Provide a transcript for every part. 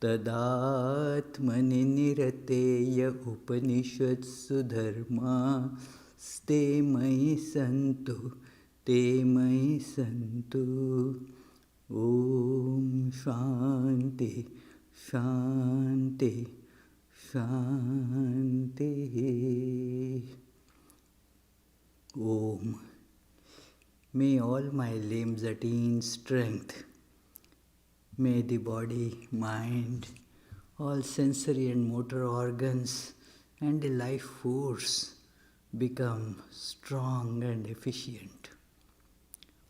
तदात्मनि निरतेय उपनिषत्सु धर्मा स्ते मयि सन्तु ते मयि सन्तु। ॐ शान्ति शान्ति शान्तिः। Om. May all my limbs attain strength. May the body, mind, all sensory and motor organs and the life force become strong and efficient.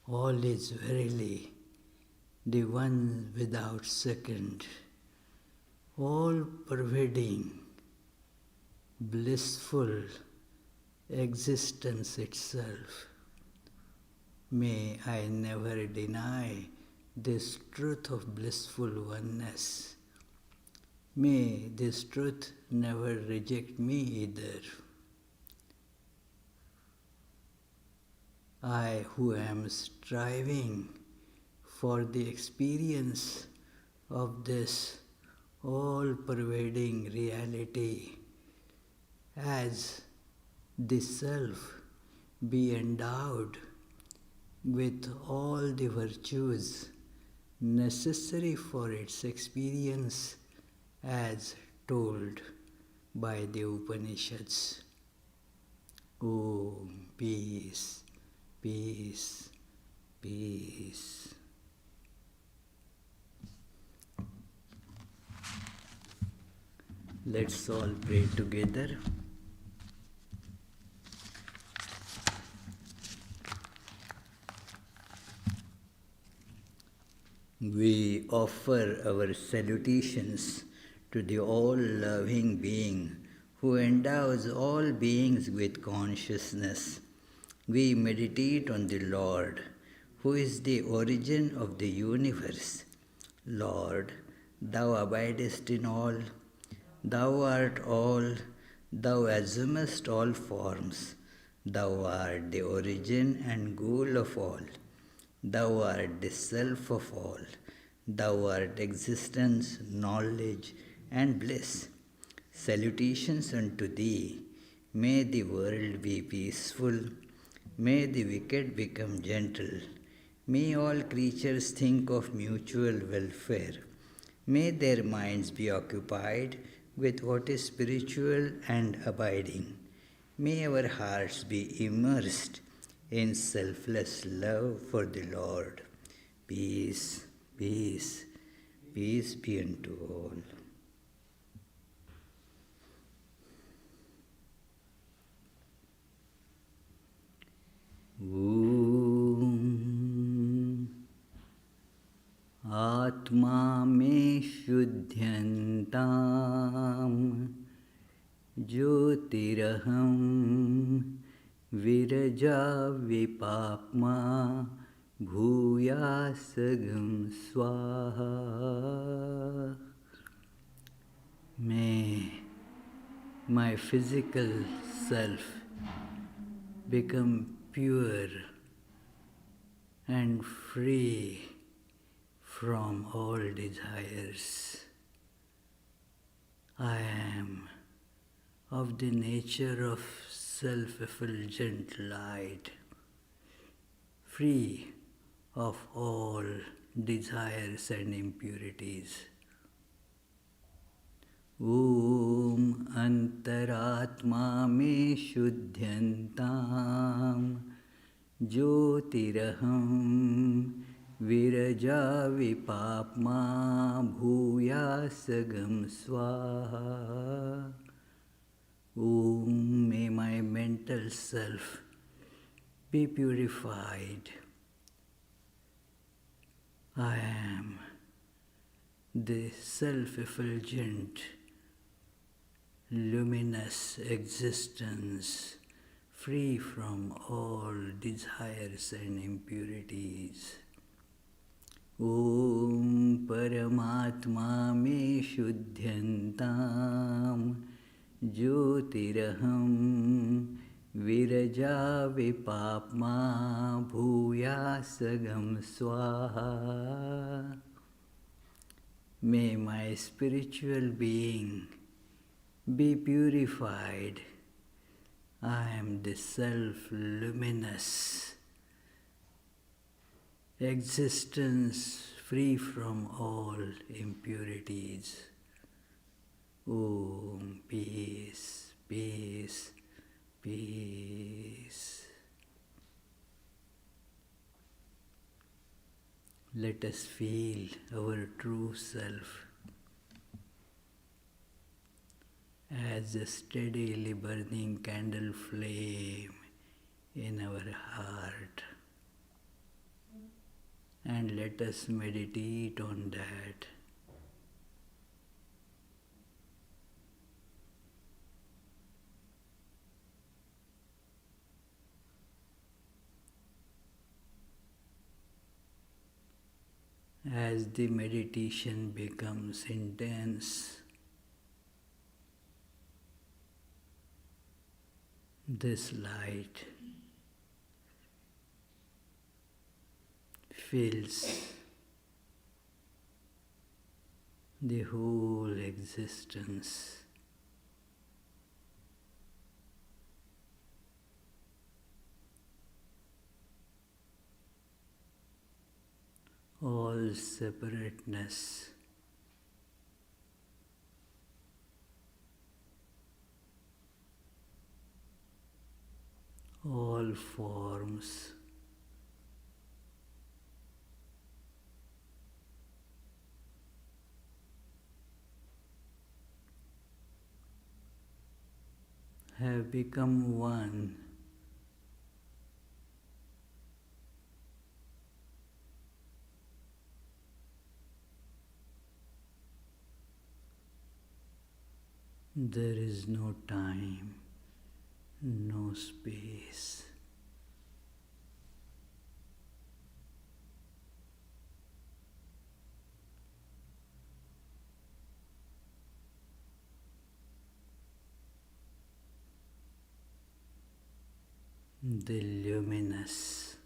All is verily the one without second, all pervading, blissful existence itself. May I never deny this truth of blissful oneness. May this truth never reject me either. I who am striving for the experience of this all-pervading reality as the self be endowed with all the virtues necessary for its experience as told by the Upanishads. Om, peace, peace, peace. Let's all pray together. We offer our salutations to the all-loving being who endows all beings with consciousness. We meditate on the Lord, who is the origin of the universe. Lord, Thou abidest in all, Thou art all, Thou assumest all forms, Thou art the origin and goal of all. Thou art the self of all. Thou art existence, knowledge, and bliss. Salutations unto Thee. May the world be peaceful. May the wicked become gentle. May all creatures think of mutual welfare. May their minds be occupied with what is spiritual and abiding. May our hearts be immersed in selfless love for the Lord. Peace, peace, peace be unto all. Om Atma me shuddhyantam Jyotiraham Viraja vipapma bhuyasagam swaha. May my physical self become pure and free from all desires. I am of the nature of self-effulgent light, free of all desires and impurities. Om Antaratma me shuddhyantam Jyotiraham Viraja vipapma bhuyasagam swaha. Om, may my mental self be purified. I am the self-effulgent, luminous existence, free from all desires and impurities. Om Paramatma me shuddhyantam Jyotiraham Viraja vipapma bhuyasagam swaha. May my spiritual being be purified. I am the self-luminous existence free from all impurities. Om, peace, peace, peace. Let us feel our true self as a steadily burning candle flame in our heart. And let us meditate on that. As the meditation becomes intense, this light fills the whole existence. All separateness, all forms, have become one. There is no time, no space. The luminous,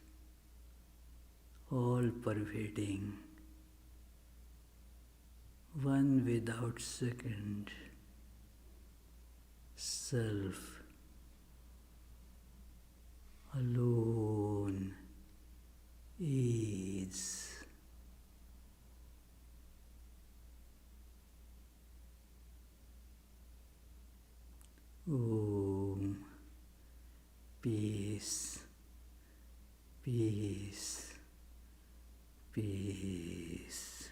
all-pervading, one without second, self, alone, is. Om, peace, peace, peace.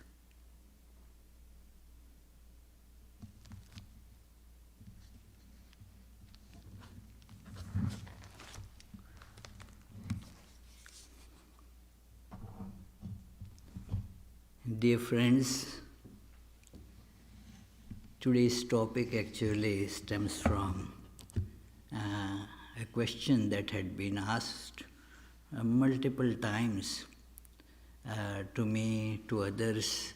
Dear friends, today's topic actually stems from a question that had been asked multiple times to me, to others,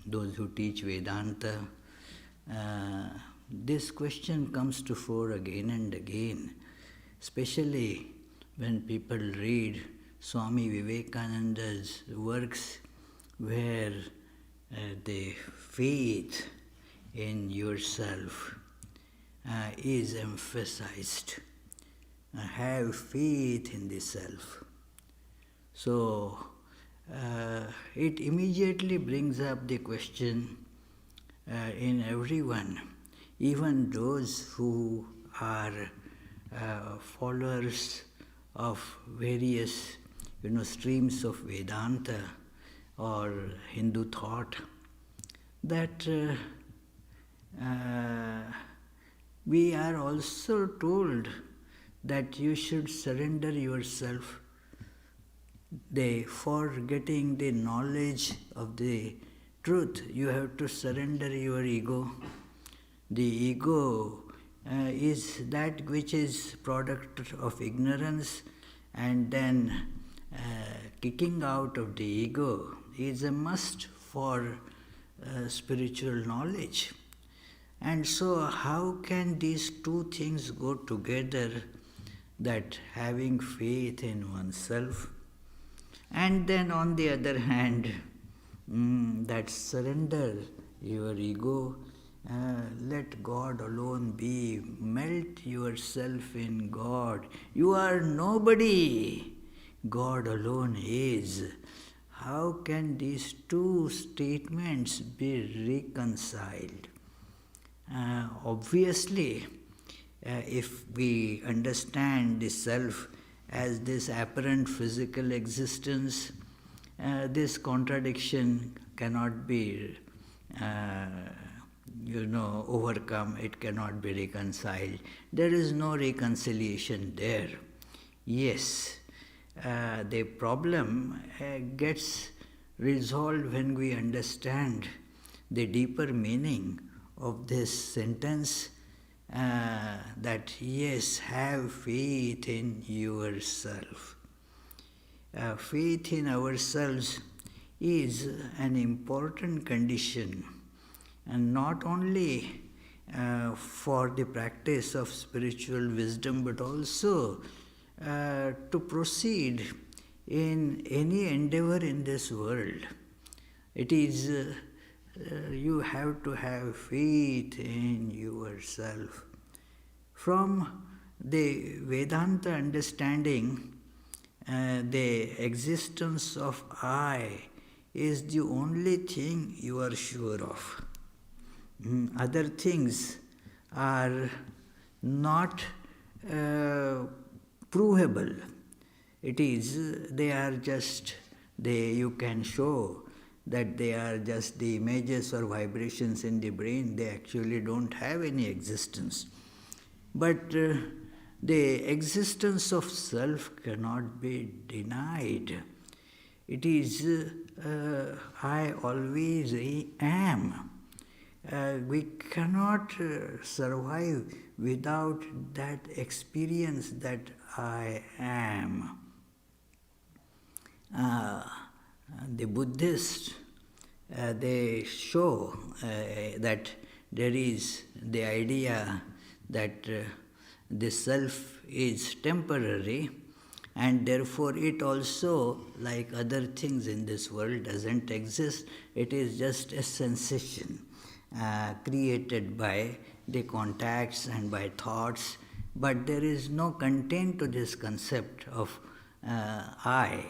those who teach Vedanta. This question comes to fore again and again, especially when people read Swami Vivekananda's works, where the faith in yourself is emphasized. Have faith in the self. So it immediately brings up the question in everyone, even those who are followers of various streams of Vedanta or Hindu thought, that we are also told that you should surrender yourself. For getting the knowledge of the truth, you have to surrender your ego. The ego is that which is product of ignorance, and then kicking out of the ego is a must for spiritual knowledge. And so how can these two things go together, that having faith in oneself, and then on the other hand, that surrender your ego, let God alone be, melt yourself in God. You are nobody, God alone is. How can these two statements be reconciled? Obviously, if we understand the self as this apparent physical existence, this contradiction cannot be, overcome, it cannot be reconciled. There is no reconciliation there. Yes, the problem gets resolved when we understand the deeper meaning of this sentence, that yes, have faith in yourself. Faith in ourselves is an important condition, and not only for the practice of spiritual wisdom, but also to proceed in any endeavor in this world. It is you have to have faith in yourself. From the Vedanta understanding, the existence of I is the only thing you are sure of. Other things are not provable. They are just, you can show that they are just the images or vibrations in the brain. They actually don't have any existence. But the existence of self cannot be denied. It is, I always am. We cannot survive without that experience that I am. The Buddhists, they show that there is the idea that the self is temporary, and therefore it also, like other things in this world, doesn't exist. It is just a sensation created by the contacts and by thoughts, but there is no content to this concept of I.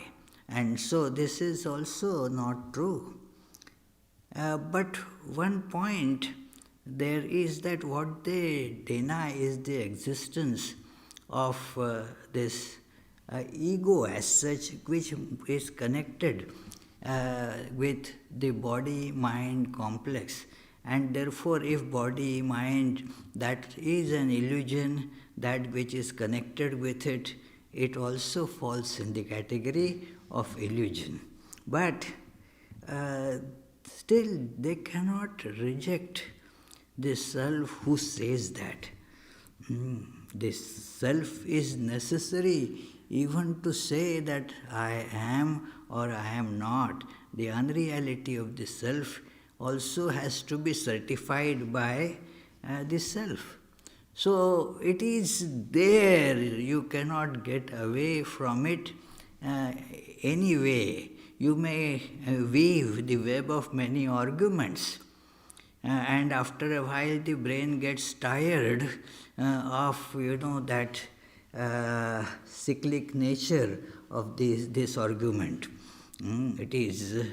And so this is also not true. But one point there is that what they deny is the existence of this ego as such, which is connected with the body-mind complex. And therefore, if body, mind, that is an illusion, that which is connected with it, it also falls in the category of illusion. But still, they cannot reject the self who says that. This self is necessary even to say that I am or I am not. The unreality of the self also has to be certified by the self. So it is there, you cannot get away from it anyway. You may weave the web of many arguments, and after a while the brain gets tired of that cyclic nature of this argument. It is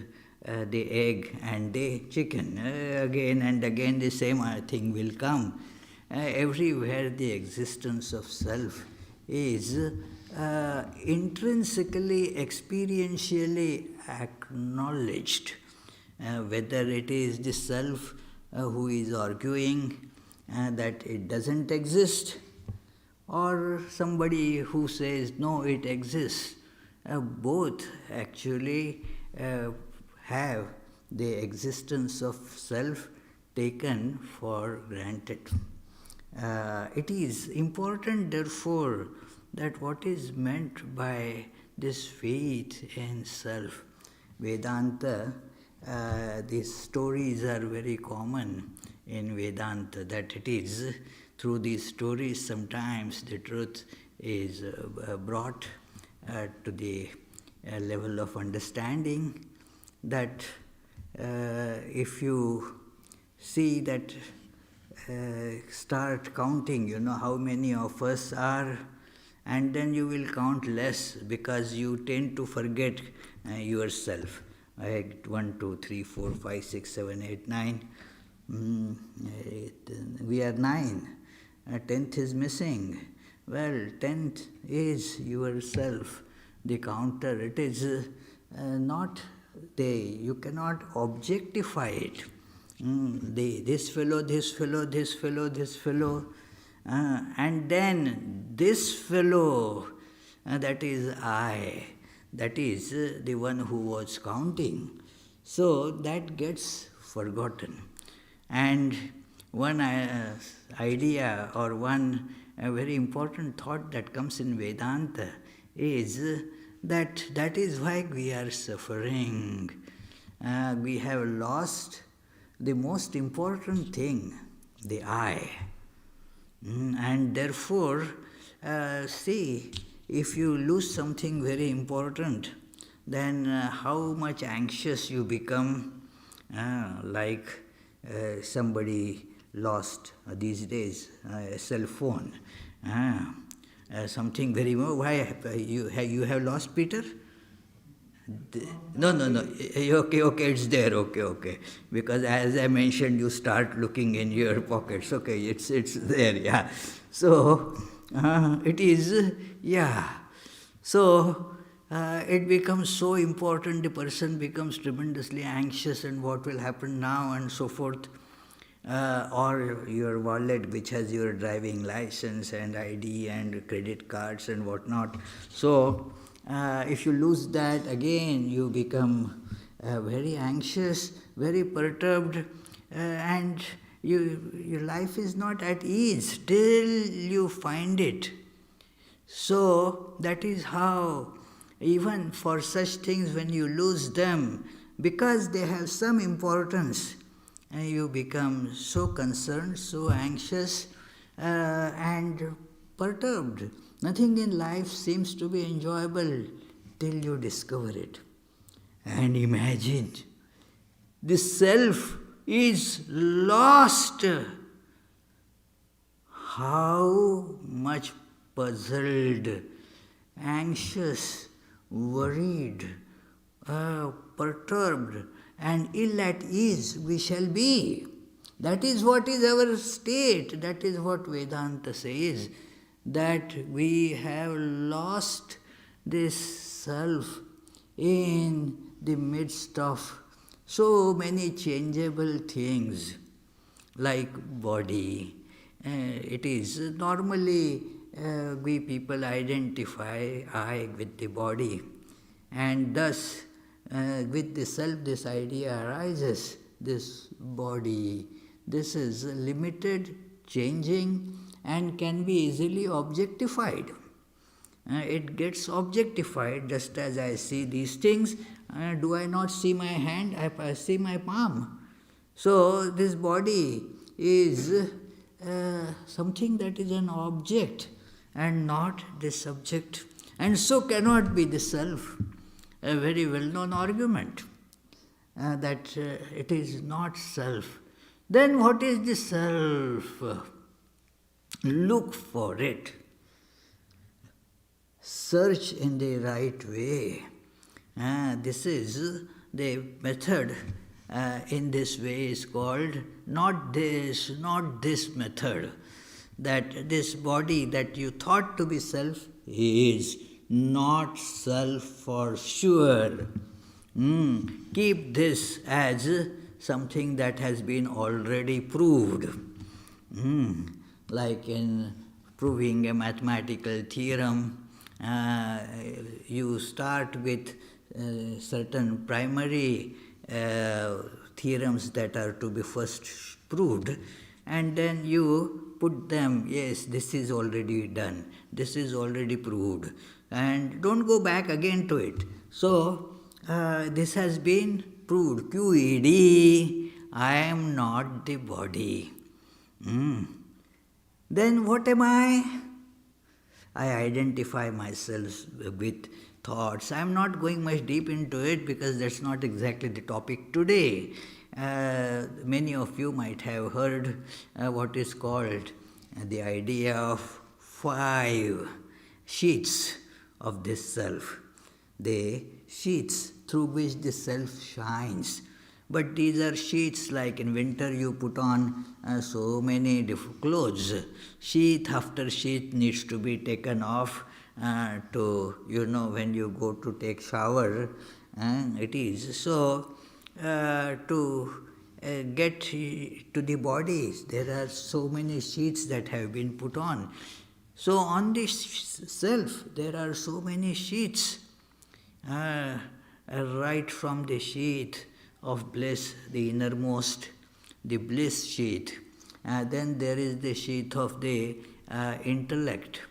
the egg and the chicken. Again and again the same thing will come. Everywhere the existence of self is intrinsically, experientially acknowledged. Whether it is the self who is arguing that it doesn't exist, or somebody who says, no, it exists. Both actually have the existence of self taken for granted. It is important, therefore, that what is meant by this faith in self. Vedanta, these stories are very common in Vedanta, that it is through these stories sometimes the truth is brought to the level of understanding, that if you see that, start counting, how many of us are, and then you will count less because you tend to forget yourself. 1, 2, 3, 4, 5, 6, 7, 8, 9. We are 9. 10th is missing. Well, 10th is yourself, the counter. It is not you cannot objectify it. This fellow, this fellow, this fellow, this fellow, and then this fellow, that is I, that is the one who was counting. So that gets forgotten. And one idea or one very important thought that comes in Vedanta is that is why we are suffering. We have lost the most important thing, the I. And therefore, see, if you lose something very important, then how much anxious you become, like somebody lost these days a cell phone. Something very more. Why you have lost, Peter? No. Okay, it's there. Okay. Because as I mentioned, you start looking in your pockets. Okay, it's there. Yeah. So it is. Yeah. So it becomes so important. The person becomes tremendously anxious, and what will happen now, and so forth. Or your wallet, which has your driving license and ID and credit cards and whatnot. So if you lose that, again you become very anxious, very perturbed, and your life is not at ease till you find it. So that is how, even for such things, when you lose them, because they have some importance, and you become so concerned, so anxious, and perturbed. Nothing in life seems to be enjoyable till you discover it. And imagine, the self is lost. How much puzzled, anxious, worried, perturbed, and ill at ease we shall be. That is what is our state. That is what Vedanta says, that we have lost this self in the midst of so many changeable things, like body. It is normally we people identify I with the body, and thus with the self this idea arises, this body, this is limited, changing, and can be easily objectified. It gets objectified just as I see these things. Do I not see my hand? I see my palm. So this body is something that is an object and not the subject, and so cannot be the self. A very well-known argument that it is not self. Then what is the self? Look for it. Search in the right way. This is the method in this way is called not this method. That this body that you thought to be self is not self for sure. Keep this as something that has been already proved. Like in proving a mathematical theorem, you start with certain primary theorems that are to be first proved, and then you put them, yes, this is already done, this is already proved, and don't go back again to it. So, this has been proved. QED, I am not the body. Then what am I? I identify myself with thoughts. I am not going much deep into it because that's not exactly the topic today. Many of you might have heard what is called the idea of 5 sheets of this self, the sheets through which the self shines. But these are sheets like in winter you put on so many different clothes. Sheath after sheath needs to be taken off to, when you go to take shower, it is. So, to get to the body, there are so many sheets that have been put on. So, on this self, there are so many sheets, right from the sheath of bliss, the innermost, the bliss sheath. Then there is the sheath of the intellect.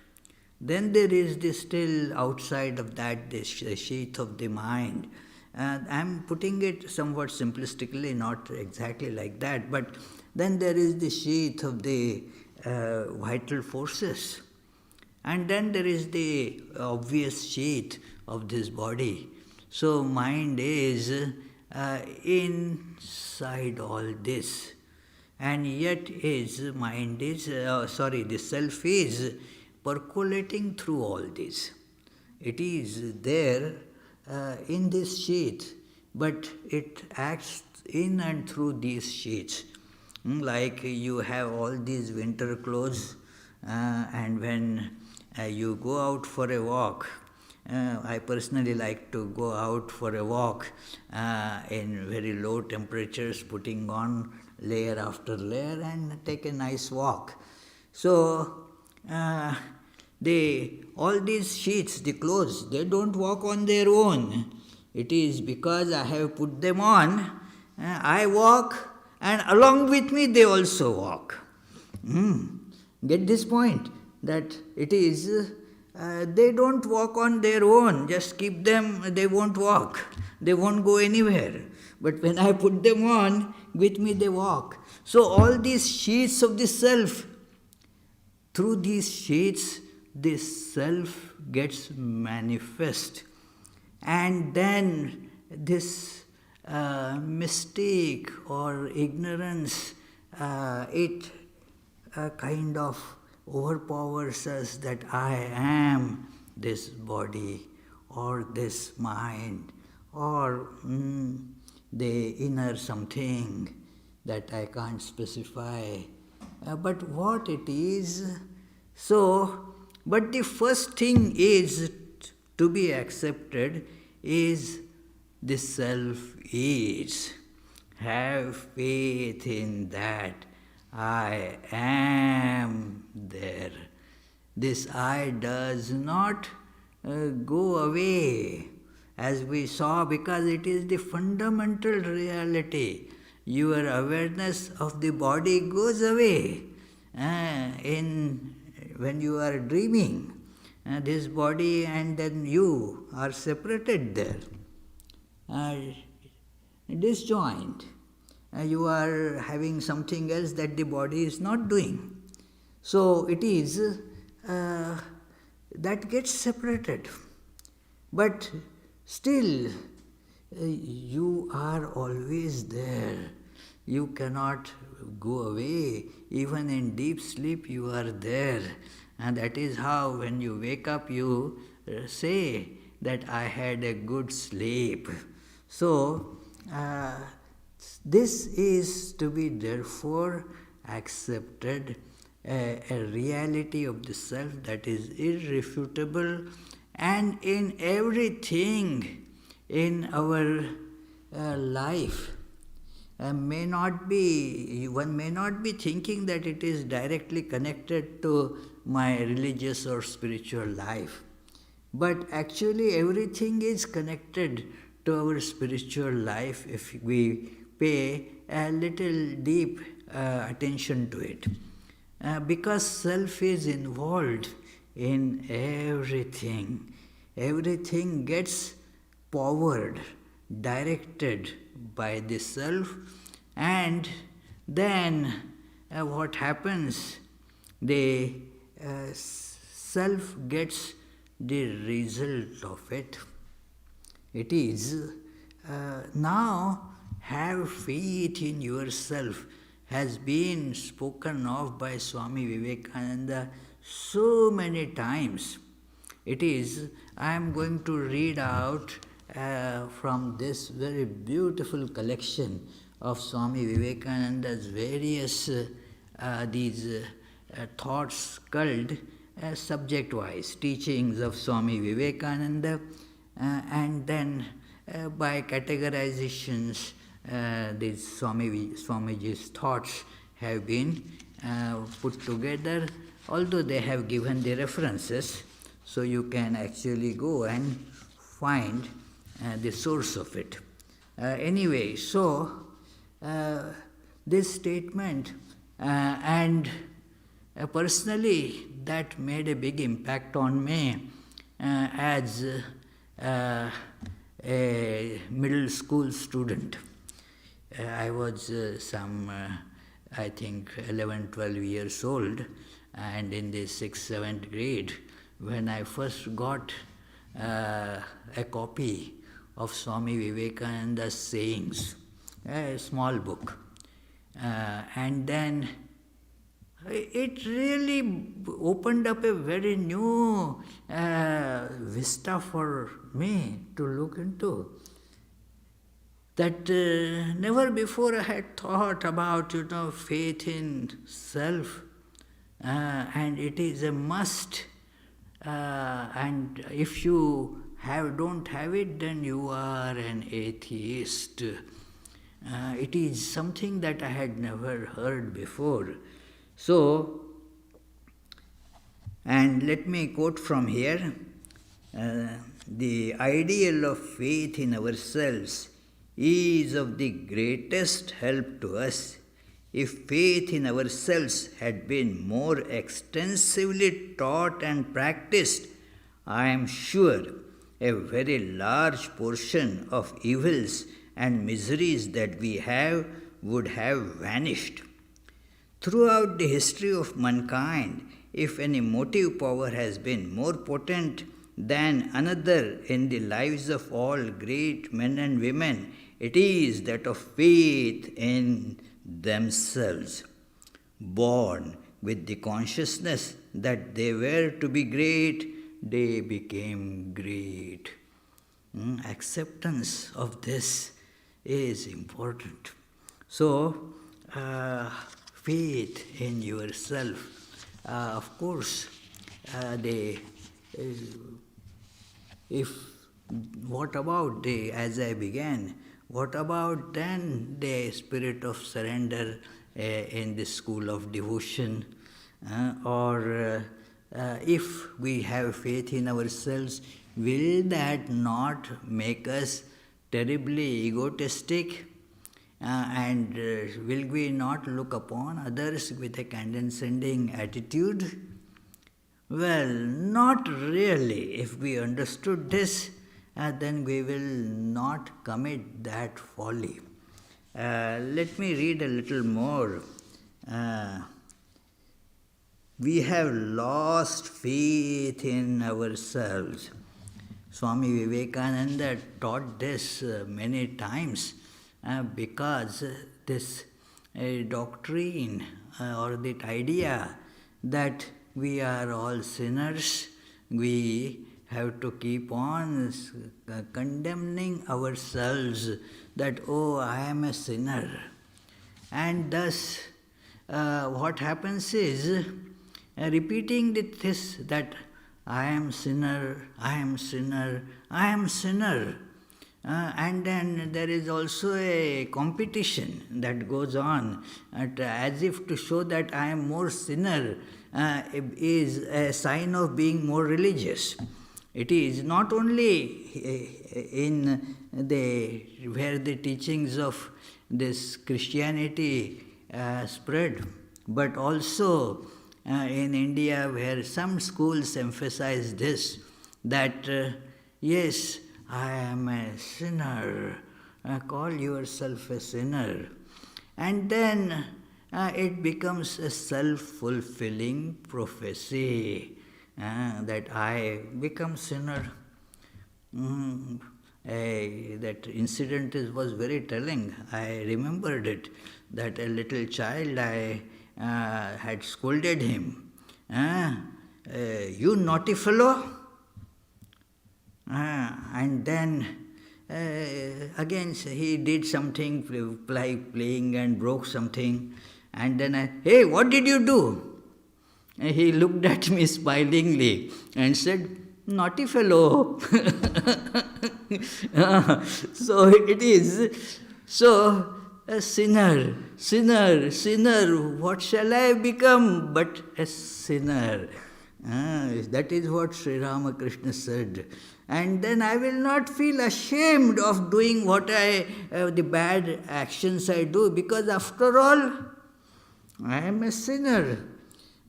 Then there is the still outside of that, the sheath of the mind. I'm putting it somewhat simplistically, not exactly like that, but then there is the sheath of the vital forces. And then there is the obvious sheath of this body. So mind is inside all this. And yet the self is percolating through all this. It is there in this sheath, but it acts in and through these sheaths. Like you have all these winter clothes, and when you go out for a walk, I personally like to go out for a walk in very low temperatures, putting on layer after layer and take a nice walk. So, all these sheets, the clothes, they don't walk on their own. It is because I have put them on, I walk, and along with me they also walk. Get this point? That it is, they don't walk on their own, just keep them, they won't walk, they won't go anywhere. But when I put them on, with me they walk. So all these sheets of the self, through these sheets, this self gets manifest. And then this mistake or ignorance, it kind of overpowers us that I am this body or this mind or the inner something that I can't specify. But what it is, but the first thing is to be accepted is the self is. Have faith in that. I am there. This I does not go away, as we saw, because it is the fundamental reality. Your awareness of the body goes away when you are dreaming. This body and then you are separated there, disjoint. You are having something else that the body is not doing. So it is that gets separated. But still, you are always there. You cannot go away. Even in deep sleep, you are there. And that is how when you wake up, you say that I had a good sleep. So, this is to be therefore accepted, a reality of the self that is irrefutable, and in everything in our life. One may not be thinking that it is directly connected to my religious or spiritual life. But actually everything is connected to our spiritual life if we pay a little deep attention to it. Because self is involved in everything. Everything gets powered, directed by the self, and then what happens? The self gets the result of it. It is now have faith in yourself has been spoken of by Swami Vivekananda so many times. It is, I am going to read out from this very beautiful collection of Swami Vivekananda's various these thoughts called subject-wise teachings of Swami Vivekananda, and then by categorizations these Swamiji's thoughts have been put together, although they have given the references, so you can actually go and find the source of it. Anyway, so this statement and personally that made a big impact on me as a middle school student. I was I think 11, 12 years old, and in the 6th, 7th grade, when I first got a copy of Swami Vivekananda's sayings, a small book, and then it really opened up a very new vista for me to look into. That never before I had thought about, faith in self, and it is a must. And if you don't have it, then you are an atheist. It is something that I had never heard before. So, and let me quote from here, the ideal of faith in ourselves is of the greatest help to us. If faith in ourselves had been more extensively taught and practiced, I am sure a very large portion of evils and miseries that we have would have vanished. Throughout the history of mankind, if any motive power has been more potent than another in the lives of all great men and women, it is that of faith in themselves. Born with the consciousness that they were to be great, they became great. Acceptance of this is important. So, faith in yourself. Of course, what about as I began, what about then the spirit of surrender in the school of devotion? Or if we have faith in ourselves, will that not make us terribly egotistic? And will we not look upon others with a condescending attitude? Well, not really. If we understood this, then we will not commit that folly. Let me read a little more. We have lost faith in ourselves. Swami Vivekananda taught this many times because this doctrine or that idea that we are all sinners, we have to keep on condemning ourselves that, oh, I am a sinner. And thus, what happens is, repeating this that I am sinner, I am sinner, I am sinner. And then there is also a competition that goes on, as if to show that I am more sinner is a sign of being more religious. It is not only in where the teachings of this Christianity spread, but also in India, where some schools emphasize this, that yes, I am a sinner, call yourself a sinner. And then it becomes a self-fulfilling prophecy that I become sinner. That incident was very telling. I remembered it, that a little child, I had scolded him. You naughty fellow. And then again he did something, playing and broke something. And then hey, what did you do? And he looked at me smilingly and said, naughty fellow. So it is. So, a sinner, what shall I become but a sinner? That is what Sri Ramakrishna said. And then I will not feel ashamed of doing what the bad actions I do, because after all, I am a sinner.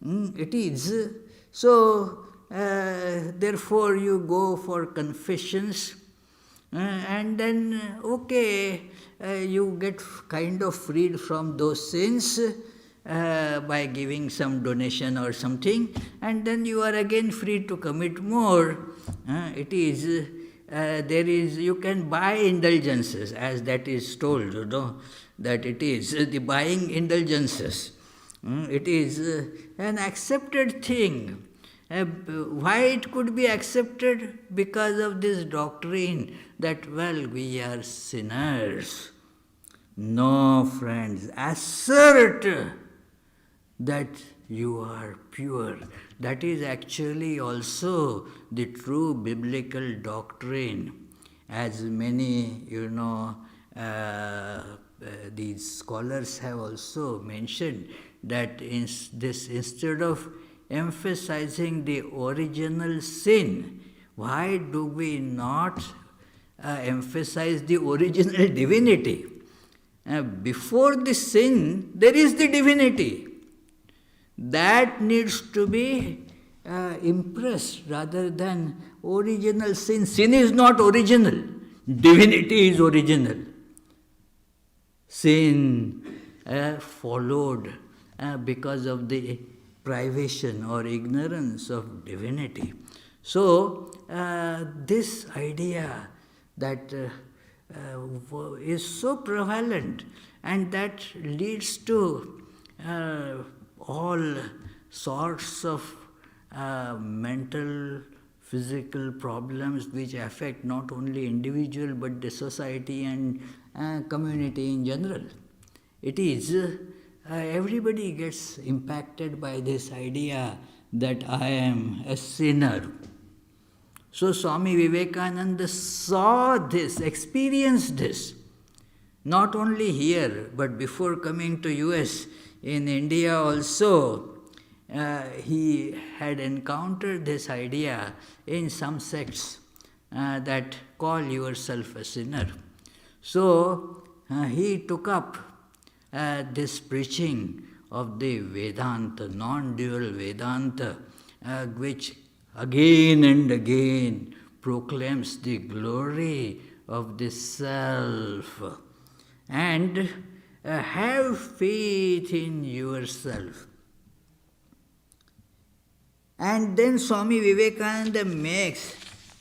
It is. So, therefore you go for confessions, and then, you get kind of freed from those sins by giving some donation or something, and then you are again free to commit more. It is. You can buy indulgences, as that is told, that it is the buying indulgences. It is an accepted thing. Why it could be accepted? Because of this doctrine that, we are sinners. No, friends, assert that you are pure. That is actually also the true biblical doctrine. As many, these scholars have also mentioned, that instead of emphasizing the original sin, why do we not emphasize the original divinity? Before the sin, there is the divinity. That needs to be impressed rather than original sin. Sin is not original. Divinity is original. Sin followed because of the privation or ignorance of divinity. So, this idea that is so prevalent, and that leads to all sorts of mental, physical problems which affect not only individual but the society and community in general. It is everybody gets impacted by this idea that I am a sinner. So Swami Vivekananda saw this, experienced this, not only here, but before coming to US, in India also, he had encountered this idea in some sects that call yourself a sinner. So he took up this preaching of the Vedanta, non-dual Vedanta, which again and again proclaims the glory of the self. And have faith in yourself. And then Swami Vivekananda makes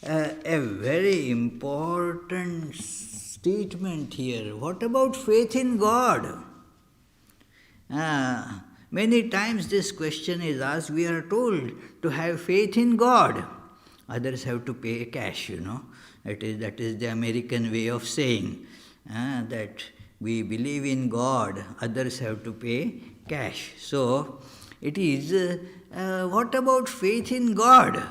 a very important statement here. What about faith in God? Many times this question is asked. We are told to have faith in God. Others have to pay cash, That is the American way of saying that we believe in God, others have to pay cash. So, it is, what about faith in God?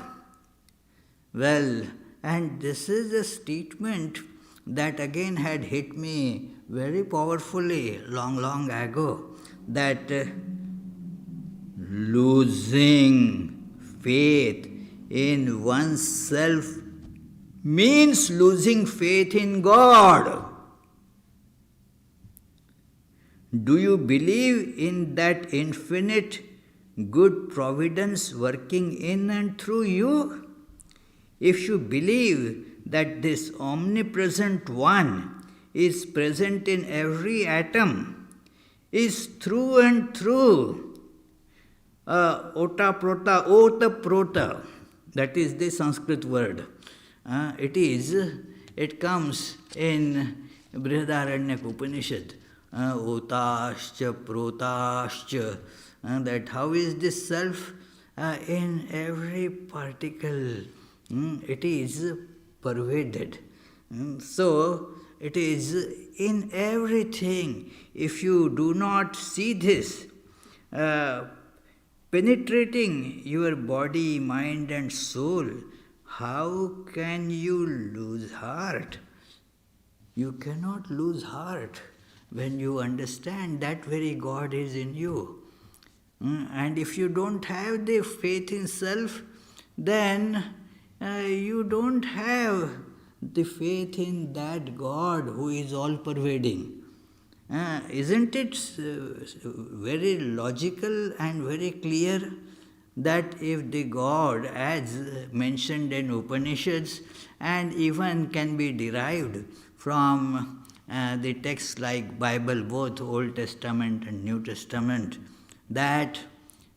Well, and this is a statement that again had hit me very powerfully long ago, that losing faith in oneself means losing faith in God. Do you believe in that infinite good providence working in and through you? If you believe that this omnipresent one is present in every atom, is through and through, Ota prota, ota prota, that is the Sanskrit word. It comes in Brihadaranyaka Upanishad. Otascha protascha, that how is this self in every particle? It is pervaded. So, it is in everything. If you do not see this, penetrating your body, mind and soul, how can you lose heart? You cannot lose heart when you understand that very God is in you. And if you don't have the faith in self, then you don't have the faith in that God who is all-pervading. Isn't it very logical and very clear that if the God, as mentioned in Upanishads, and even can be derived from the texts like Bible, both Old Testament and New Testament, that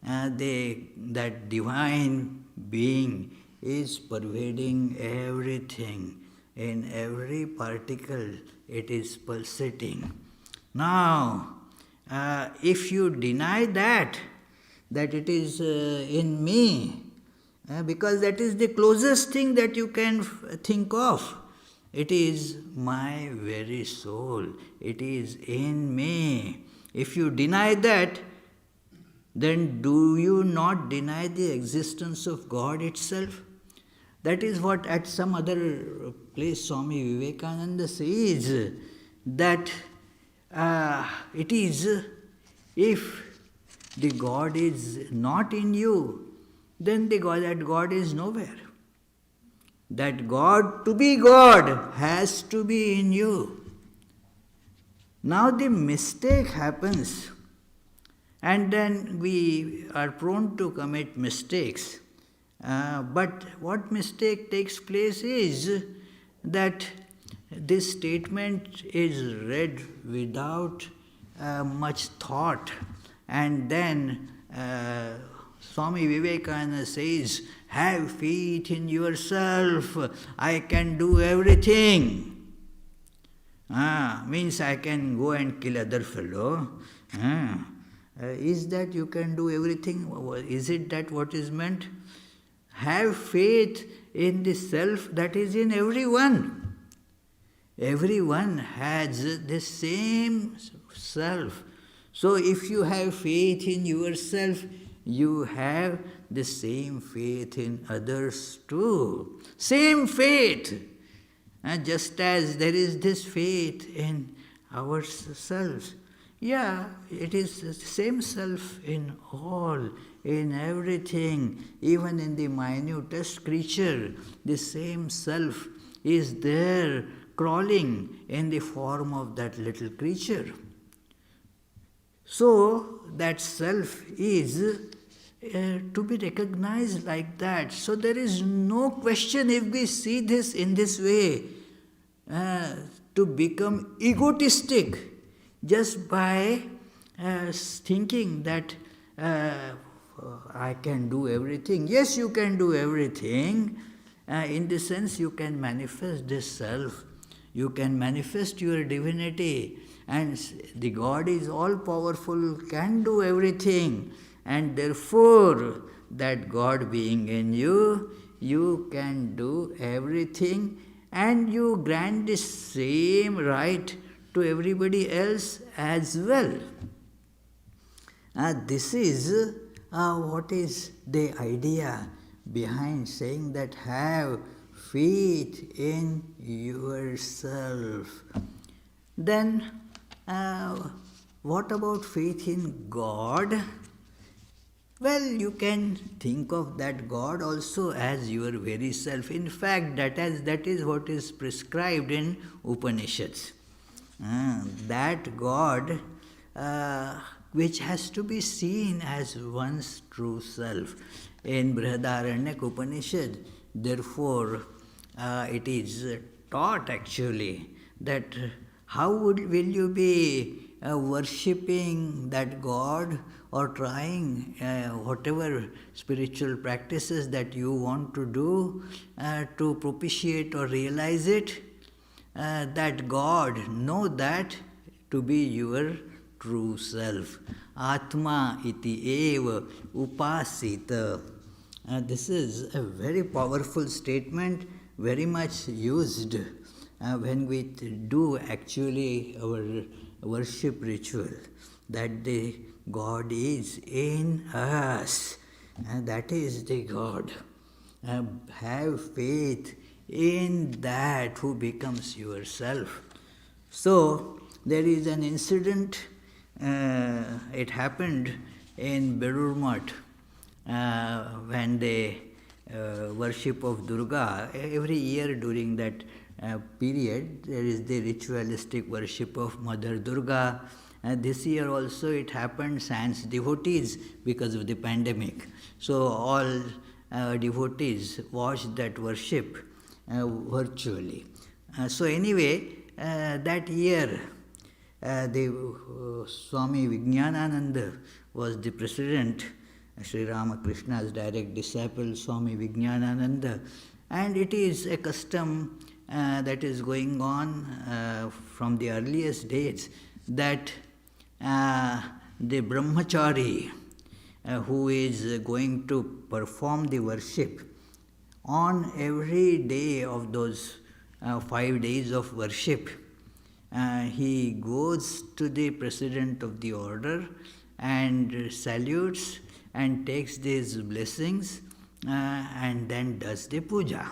that divine being is pervading everything. In every particle it is pulsating. Now, if you deny that it is in me, because that is the closest thing that you can think of. It is my very soul. It is in me. If you deny that, then do you not deny the existence of God itself? That is what at some other place Swami Yogatmananda says, that it is, if the God is not in you, then that God is nowhere. That God, to be God, has to be in you. Now the mistake happens, and then we are prone to commit mistakes. But what mistake takes place is that this statement is read without much thought, and then Swami Vivekananda says, have faith in yourself, I can do everything. Means I can go and kill other fellow. Is that you can do everything? Is it that what is meant? Have faith in the self that is in everyone. Everyone has the same self. So if you have faith in yourself, you have the same faith in others too. Same faith. Just as there is this faith in ourselves. Yeah, it is the same self in all, in everything, even in the minutest creature. The same self is there, crawling in the form of that little creature. So, that self is to be recognized like that. So, there is no question, if we see this in this way, to become egotistic just by thinking that I can do everything. Yes, you can do everything. In the sense, you can manifest this self. You can manifest your divinity. And the God is all-powerful, can do everything. And therefore, that God being in you, you can do everything. And you grant the same right to everybody else as well. This is what is the idea behind saying that have faith in yourself. Then, what about faith in God? Well, you can think of that God also as your very self. In fact, that is what is prescribed in Upanishads. That God which has to be seen as one's true self. In Brihadaranyaka Upanishad, therefore, it is taught actually that how will you be worshipping that God or trying whatever spiritual practices that you want to do to propitiate or realize it, that God, know that to be your true self. Atma iti eva upasita. This is a very powerful statement, very much used when we do actually our worship ritual, that the God is in us, and that is the God. Have faith in that who becomes yourself. So, there is an incident, it happened in Berurmat when the worship of Durga, every year during that period, there is the ritualistic worship of Mother Durga. This year also it happened sans devotees because of the pandemic. So all devotees watched that worship virtually. So anyway, that year the Swami Yogatmananda was the president, Sri Ramakrishna's direct disciple, Swami Yogatmananda, and it is a custom that is going on from the earliest days, that the brahmachari who is going to perform the worship on every day of those 5 days of worship, he goes to the president of the order and salutes and takes these blessings and then does the puja.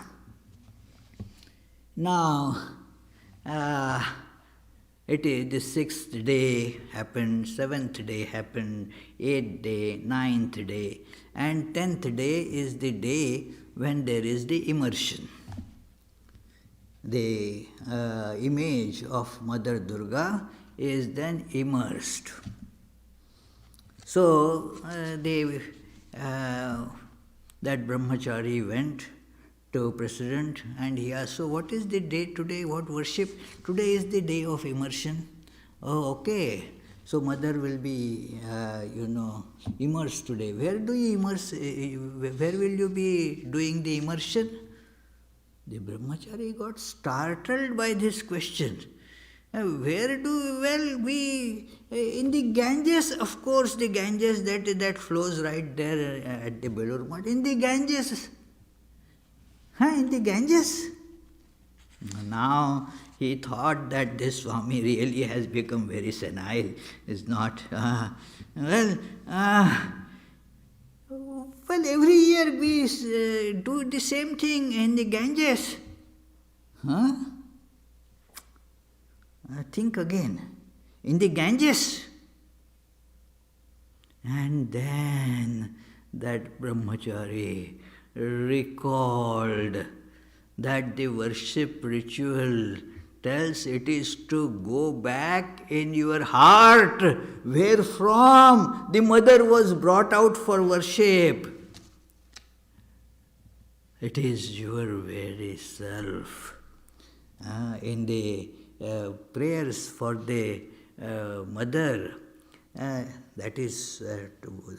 Now, it is the 6th day happened, 7th day happened, 8th day, 9th day, and 10th day is the day when there is the immersion. The image of Mother Durga is then immersed. So, that brahmachari went to president and he asked, so what is the day today, what worship? Today is the day of immersion. Oh, okay. So mother will be, immersed today. Where do you immerse? Where will you be doing the immersion? The brahmachari got startled by this question. In the Ganges, of course, the Ganges that flows right there at the Belur Math. In the Ganges. In the Ganges. Now he thought that this Swami really has become very senile. Is not. Well, every year we do the same thing in the Ganges. Think again. In the Ganges. And then that brahmachari recalled that the worship ritual tells it is to go back in your heart, where from the mother was brought out for worship. It is your very self. In the prayers for the mother, that is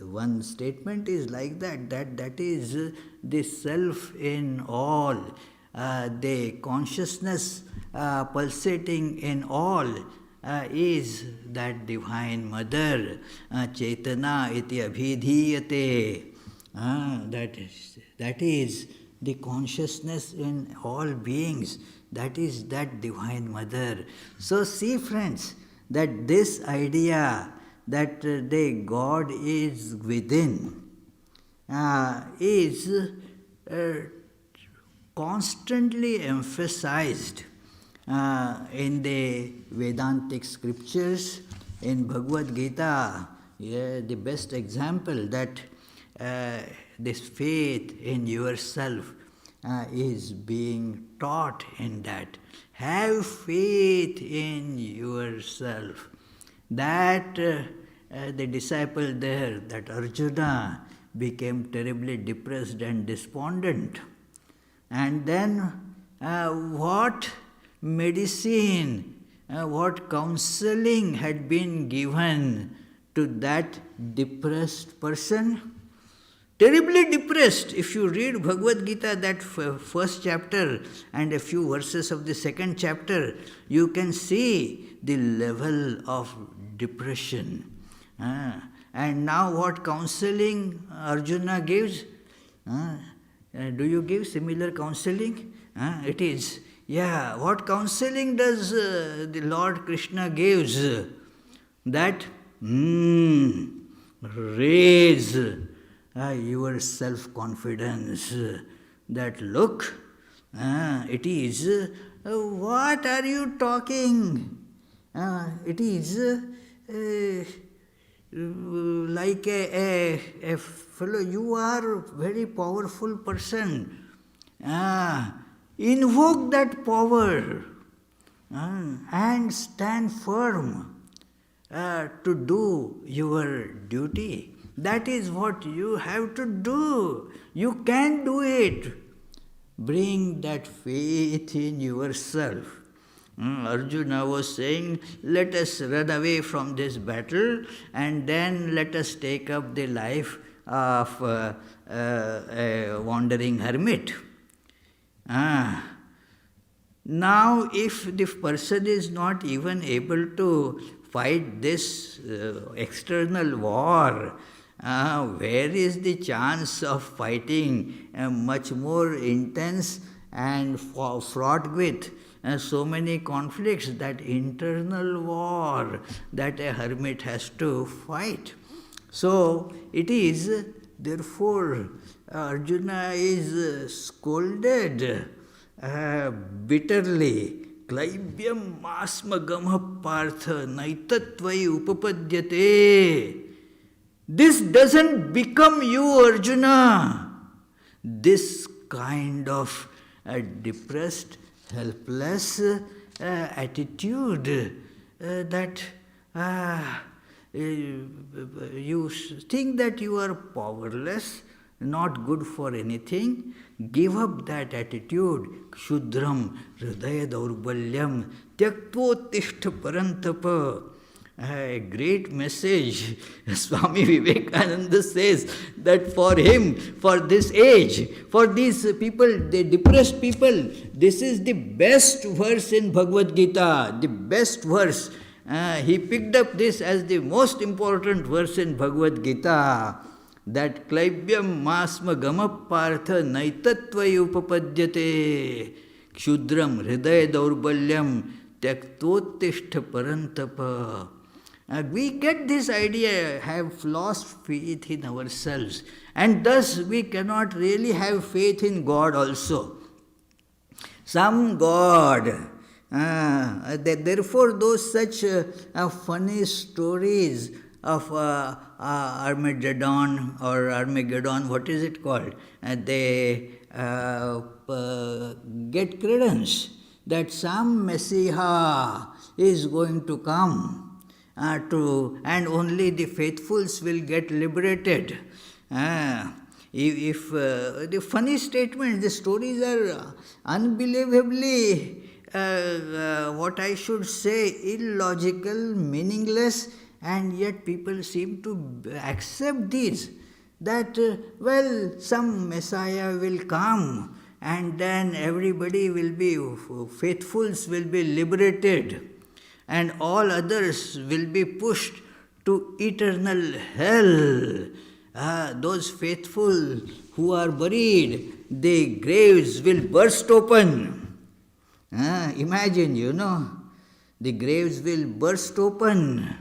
one statement is like that is the self in all, the consciousness pulsating in all is that divine mother, Chaitana iti abhidhiyate. That is the consciousness in all beings. That is that divine mother. So see, friends, that this idea that the God is within is constantly emphasized in the Vedantic scriptures. In Bhagavad Gita, the best example that this faith in yourself is being taught in that. Have faith in yourself. That the disciple there, that Arjuna, became terribly depressed and despondent. And then what medicine what counseling had been given to that depressed person? Terribly depressed. If you read Bhagavad Gita, that first chapter and a few verses of the second chapter, you can see the level of depression. And now what counseling Arjuna gives? Do you give similar counseling? It is, what counseling does the Lord Krishna gives? That raise your self-confidence. That look, it is, what are you talking? It is like a fellow, you are a very powerful person. Invoke that power and stand firm to do your duty. That is what you have to do. You can do it. Bring that faith in yourself. Arjuna was saying, let us run away from this battle and then let us take up the life of a wandering hermit. Now, if the person is not even able to fight this external war, where is the chance of fighting a much more intense and fraught with so many conflicts, that internal war that a hermit has to fight? So it is, therefore, Arjuna is scolded bitterly. Klaibyam masma gamha partha naitatvai upapadyate. This doesn't become you, Arjuna. This kind of depressed, helpless attitude that you think that you are powerless, not good for anything. Give up that attitude. Kshudram hridaya daurbalyam tyaktvottishta parantapa. A great message. Swami Vivekananda says that for him, for this age, for these people, the depressed people, this is the best verse in Bhagavad Gita, the best verse. He picked up this as the most important verse in Bhagavad Gita, that Klaibyam masma gama partha naitatvai upapadyate kshudram hridaya daurbalyam tyaktvottishta parantapa. We get this idea, have lost faith in ourselves, and thus we cannot really have faith in God also. Some God. Therefore, those such funny stories of Armageddon, what is it called? They get credence that some Messiah is going to come. And only the faithfuls will get liberated. If the funny statements, the stories are unbelievably, what I should say, illogical, meaningless, and yet people seem to accept these, that, some Messiah will come, and then everybody will be, faithfuls will be liberated, and all others will be pushed to eternal hell. Those faithful who are buried, the graves will burst open. Imagine, the graves will burst open,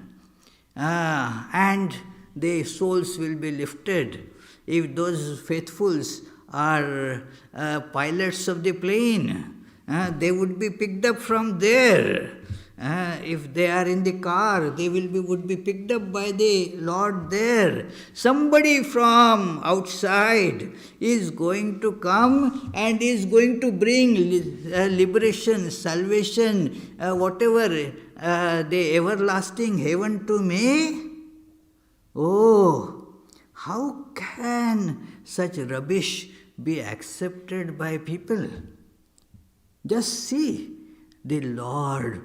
and the souls will be lifted. If those faithfuls are pilots of the plane, they would be picked up from there. If they are in the car, they would be picked up by the Lord there. Somebody from outside is going to come and is going to bring liberation, salvation, whatever, the everlasting heaven to me. Oh, how can such rubbish be accepted by people? Just see, the Lord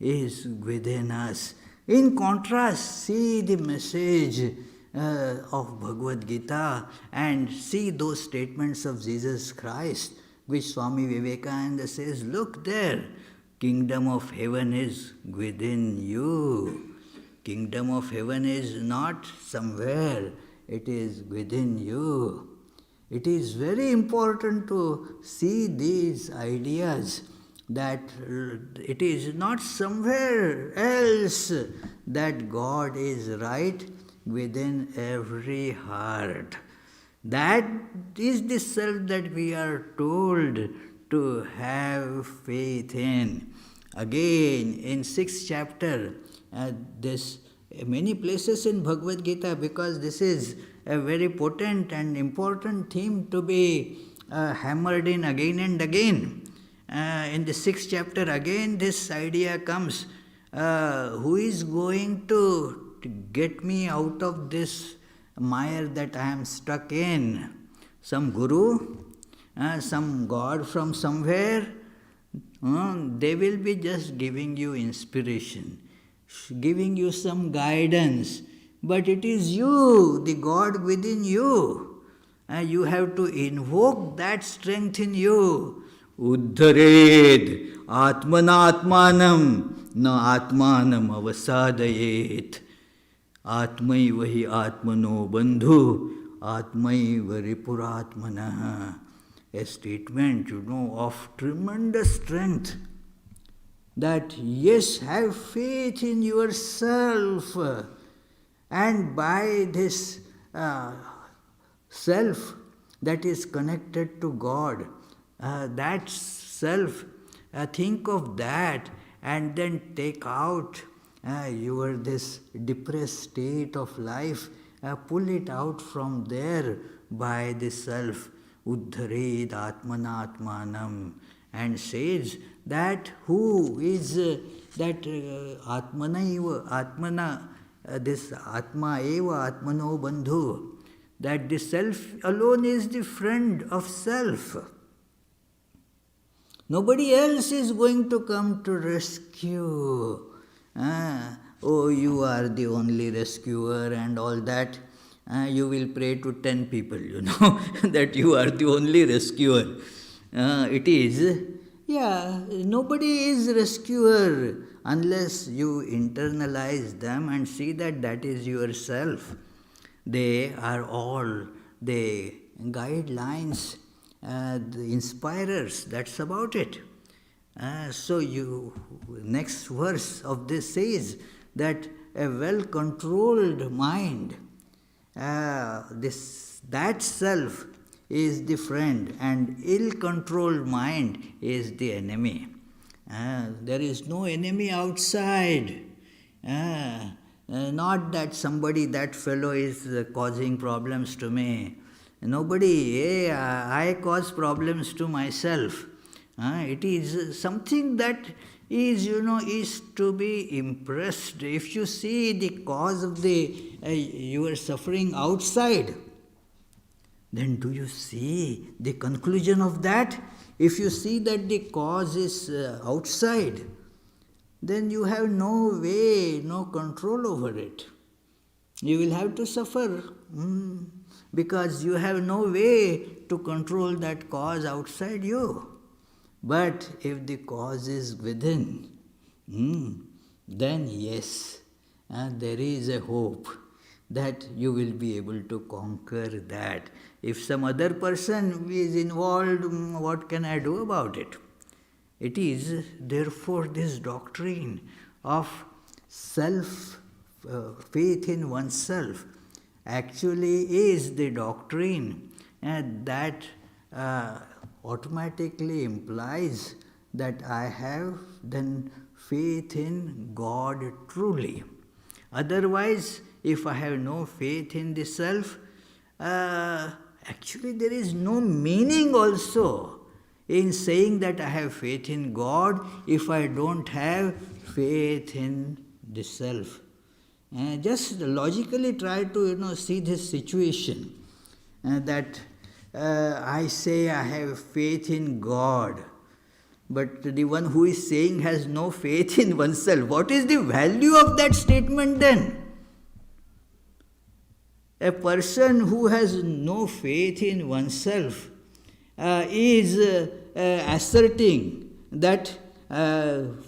is within us. In contrast, see the message of Bhagavad Gita and see those statements of Jesus Christ, which Swami Yogatmananda says, look there, kingdom of heaven is within you. Kingdom of heaven is not somewhere, it is within you. It is very important to see these ideas that it is not somewhere else, that God is right within every heart. That is the self that we are told to have faith in. Again, in 6th chapter, this many places in Bhagavad Gita, because this is a very potent and important theme to be hammered in again and again. In the 6th chapter, again this idea comes, who is going to get me out of this mire that I am stuck in? Some guru? Some God from somewhere? They will be just giving you inspiration, giving you some guidance. But it is you, the God within you. You have to invoke that strength in you. Uddhared atmanatmanam na atmanam avasadayet. Atmaiva hi atmano bandhu atmaiva ripuratmanah. A statement, of tremendous strength. That yes, have faith in yourself. And by this self that is connected to God, that self, think of that and then take out your this depressed state of life, pull it out from there by the self. Uddhared atmanatmanam, and says that who is that atmana, this atma eva atmano bandhu, that the self alone is the friend of self. Nobody else is going to come to rescue. Oh, you are the only rescuer and all that. You will pray to 10 people, that you are the only rescuer. It is, nobody is rescuer unless you internalize them and see that that is yourself. They are all the guidelines, the inspirers, that's about it. So next verse of this says that a well-controlled mind, that self is the friend, and ill-controlled mind is the enemy. There is no enemy outside. Not that somebody, that fellow is causing problems to me. Nobody, I cause problems to myself. It is something that is, is to be impressed. If you see the cause of your suffering outside, then do you see the conclusion of that? If you see that the cause is outside, then you have no way, no control over it. You will have to suffer because you have no way to control that cause outside you. But if the cause is within, then yes, there is a hope that you will be able to conquer that. If some other person is involved, what can I do about it? It is therefore this doctrine of faith in oneself actually is the doctrine that automatically implies that I have then faith in God truly. Otherwise, if I have no faith in the self, actually there is no meaning also in saying that I have faith in God if I don't have faith in the self. Just logically try to see this situation that I say I have faith in God. but the one who is saying has no faith in oneself. What is the value of that statement then? A person who has no faith in oneself is asserting that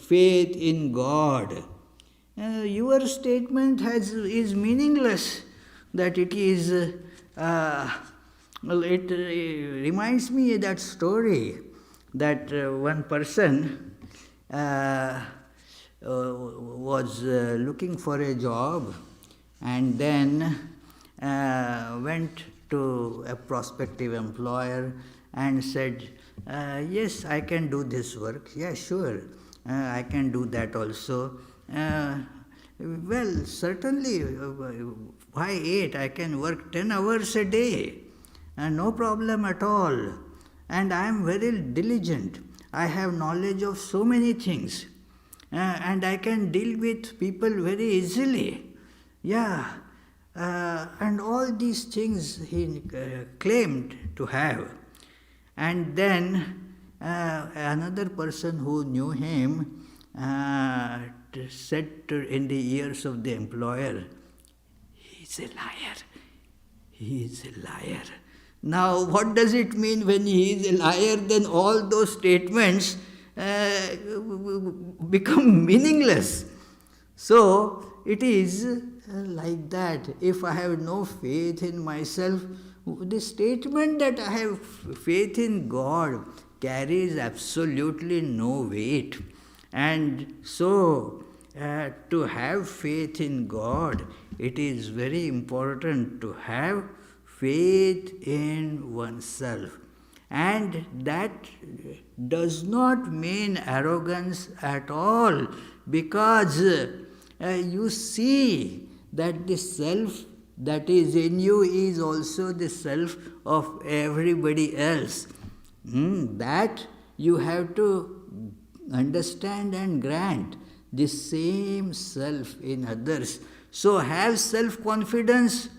faith in God. Your statement is meaningless. That it is, it reminds me of that story that one person was looking for a job and then went to a prospective employer and said, yes, I can do this work. Yeah, sure, I can do that also. Well, certainly, why 8? I can work 10 hours a day. No problem at all. And I am very diligent. I have knowledge of so many things. And I can deal with people very easily. Yeah. And all these things he claimed to have. And then another person who knew him said in the ears of the employer, "He is a liar. He is a liar." Now, what does it mean when he is a liar? Then all those statements become meaningless. So, it is like that. If I have no faith in myself, the statement that I have faith in God carries absolutely no weight. And so, to have faith in God, it is very important to have faith in oneself. And that does not mean arrogance at all, because you see that the self that is in you is also the self of everybody else. That you have to understand and grant the same self in others. So have self-confidence.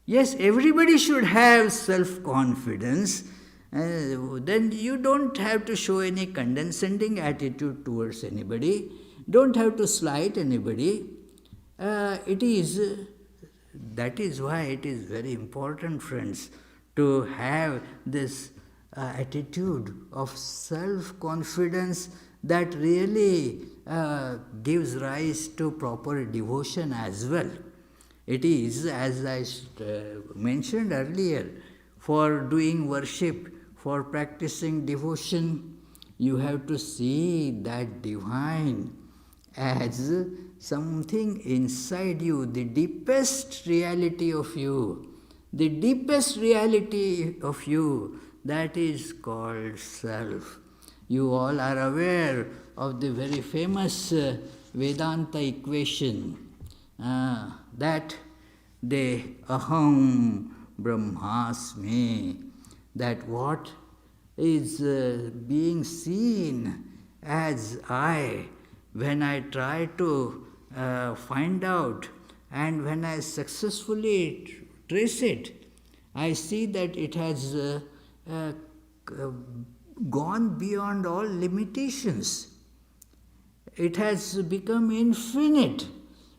Yes, everybody should have self-confidence. Then you don't have to show any condescending attitude towards anybody. Don't have to slight anybody. That is why it is very important, friends, to have this attitude of self-confidence that really gives rise to proper devotion as well. It is, as I mentioned earlier, for doing worship, for practicing devotion, you have to see that divine as something inside you, the deepest reality of you. The deepest reality of you, that is called self. You all are aware of the very famous Vedanta equation, that the aham brahmasmi, that what is being seen as I, when I try to find out and when I successfully trace it, I see that it has gone beyond all limitations. It has become infinite.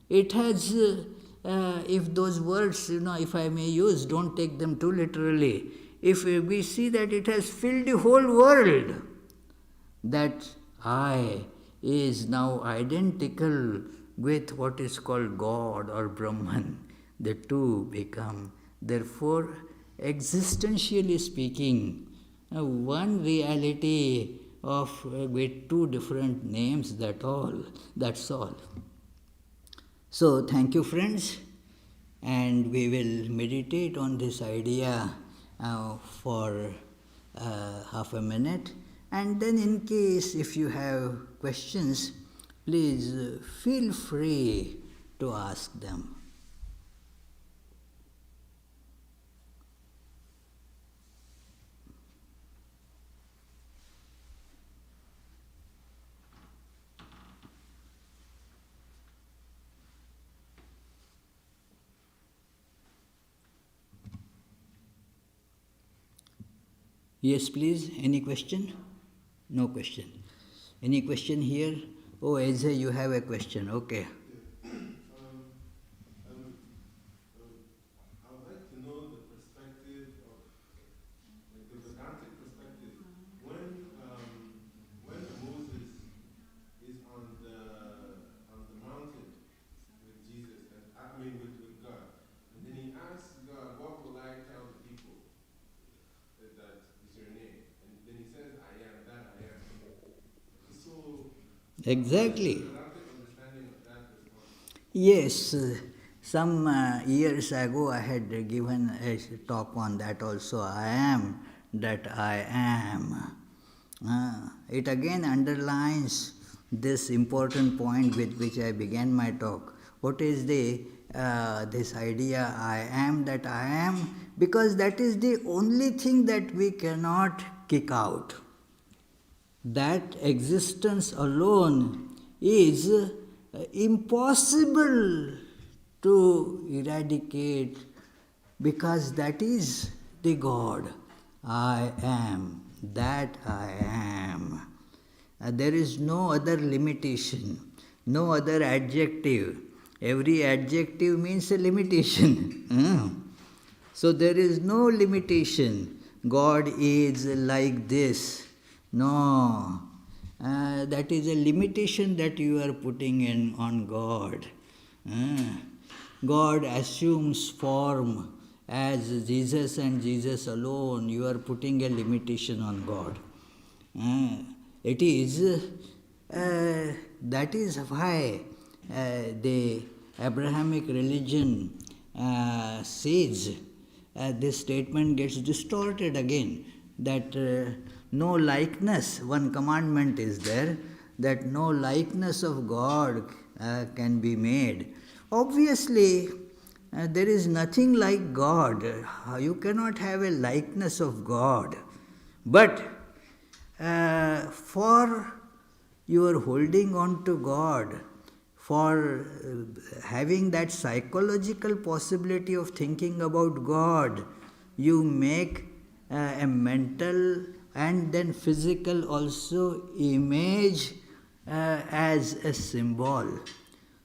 It has, if those words, if I may use, don't take them too literally. If we see that it has filled the whole world, that I is now identical with what is called God or Brahman. The two become, therefore, existentially speaking, one reality of with two different names, that's all. So, thank you, friends, and we will meditate on this idea for half a minute, and then in case if you have questions, please feel free to ask them. Yes, please. Any question? No question. Any question here? Oh, Eze, you have a question. Okay. I would like to know the perspective of, like the Vedantic perspective, when Moses is on the mountain with Jesus, and I mean with God, and then he asks God, "What will I tell the people that is your name?" And then he says, "I am that I am." So, what is Exactly. the Vedantic understanding of that response? Yes, some years ago I had given a talk on that also. I am that I am. It again underlines this important point with which I began my talk. What is this idea I am that I am? Because that is the only thing that we cannot kick out. That existence alone is impossible to eradicate, because that is the God. I am, that I am. There is no other limitation, no other adjective. Every adjective means a limitation. So there is no limitation. God is like this. No. That is a limitation that you are putting in on God. God assumes form as Jesus and Jesus alone. You are putting a limitation on God. It is, that is why the Abrahamic religion says, this statement gets distorted again, that no likeness, one commandment is there, that no likeness of God can be made. Obviously, there is nothing like God. You cannot have a likeness of God. But for your holding on to God, for having that psychological possibility of thinking about God, you make a mental and then physical also image as a symbol.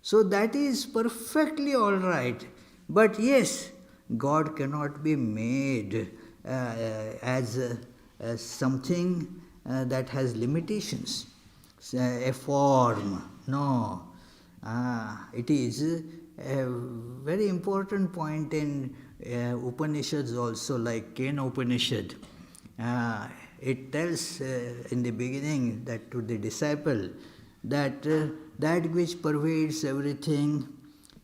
So that is perfectly all right. But yes, God cannot be made as something that has limitations, a form. No. It is a very important point in Upanishads also, like Kena Upanishad. It tells in the beginning that to the disciple that that which pervades everything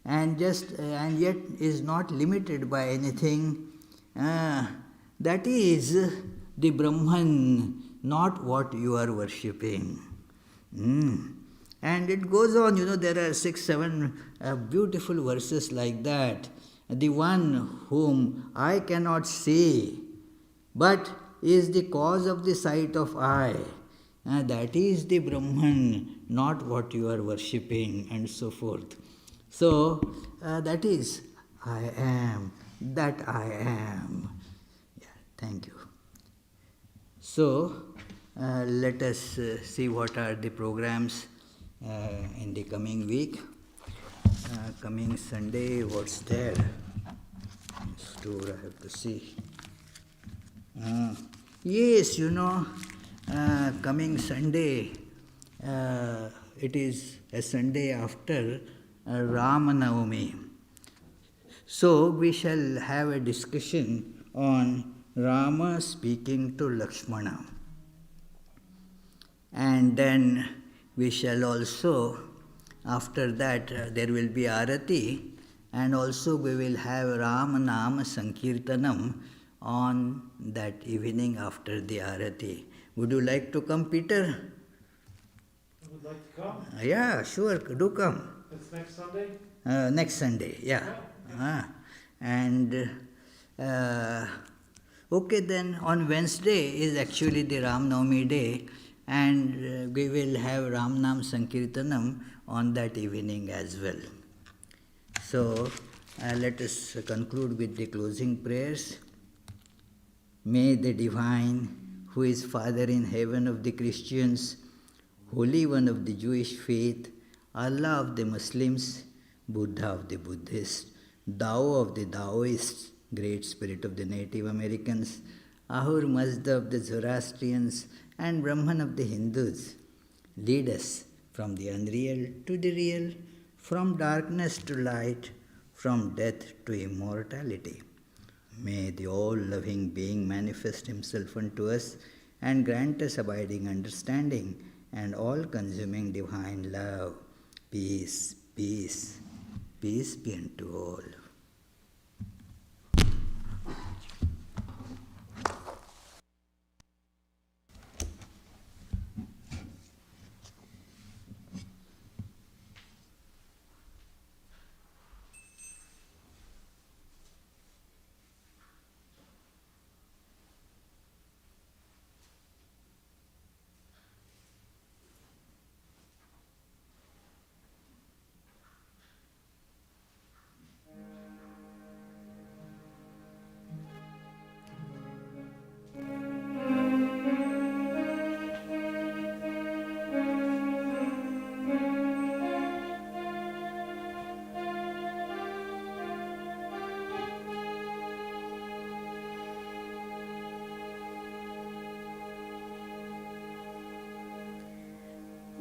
and yet is not limited by anything, that is the Brahman, not what you are worshipping. And it goes on, there are 6, 7 beautiful verses like that. The one whom I cannot see, but is the cause of the sight of eye. That is the Brahman, not what you are worshipping, and so forth. So, that is, I am, that I am. Yeah, thank you. So, let us see what are the programs in the coming week. Coming Sunday, what's there? Store, I have to see. Yes, coming Sunday, it is a Sunday after Ramanavami. So we shall have a discussion on Rama speaking to Lakshmana. And then we shall also, after that, there will be Arati, and also we will have Ram Nama Sankirtanam on that evening after the Arati. Would you like to come, Peter? I would like to come. Yeah, sure, do come. It's next Sunday? Next Sunday, yeah. And okay, then on Wednesday is actually the Ram Navami day, and we will have Ram Nam Sankirtanam on that evening as well. So let us conclude with the closing prayers. May the divine who is Father in heaven of the Christians, Holy One of the Jewish faith, Allah of the Muslims, Buddha of the Buddhists, Tao of the Taoists, Great Spirit of the Native Americans, Ahur Mazda of the Zoroastrians, and Brahman of the Hindus. Lead us from the unreal to the real, from darkness to light, from death to immortality. May the all-loving being manifest himself unto us and grant us abiding understanding and all-consuming divine love. Peace, peace, peace be unto all.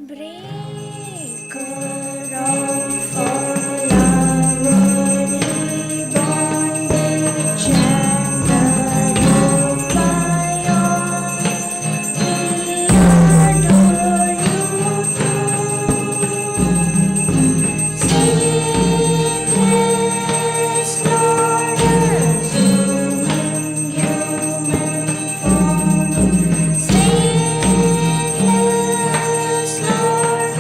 Breaker of all our bondage and the yoke by all, we adore you too. Sleepless Lord, assuming human form. Sleepless Lord,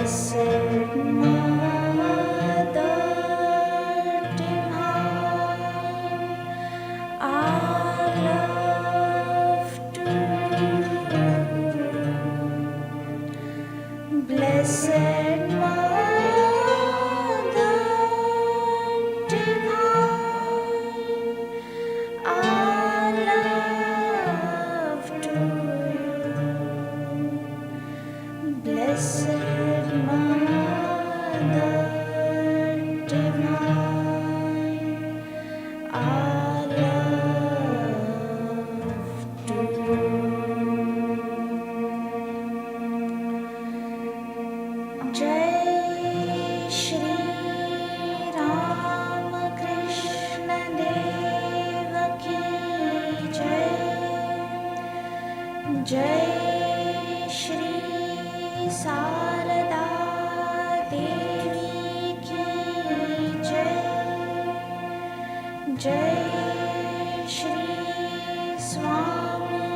Blessed Mother Divine, our love to you. Blessed Mother Divine, our love to you. Blessed Mother Divine, our love to you. Jai Shri Ram Krishna Dev Ki Jai. Jai Shri Sarada Devi Ki Jai. Jai Shri Swami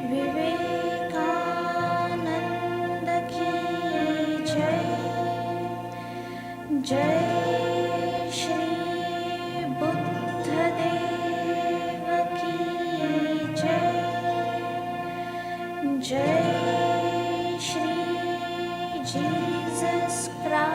Vivekananda Ki Jai. Jai Shri Buddha Deva Ki Jai. Jai Shri Jesus Christ